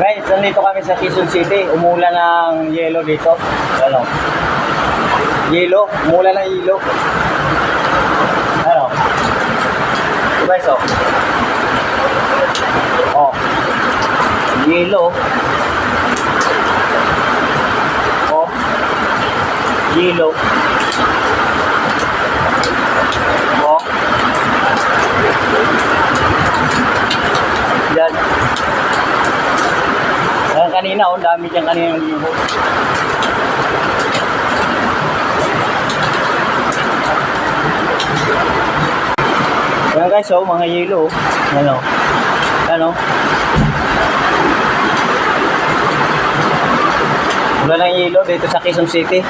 Guys, nandito kami sa Quezon City. Umulan ng yelo dito. Ano? Yelo. Umulan ng yelo. Ano? So guys, oh. Oh. Yelo. Oh. Yelo. Oh. Yan. Ayan kanina, oh, dami dyan kanina yung libo. Ayan guys, oh, mga yelo. Ano? Ano? Wala ng yelo dito sa Quezon City.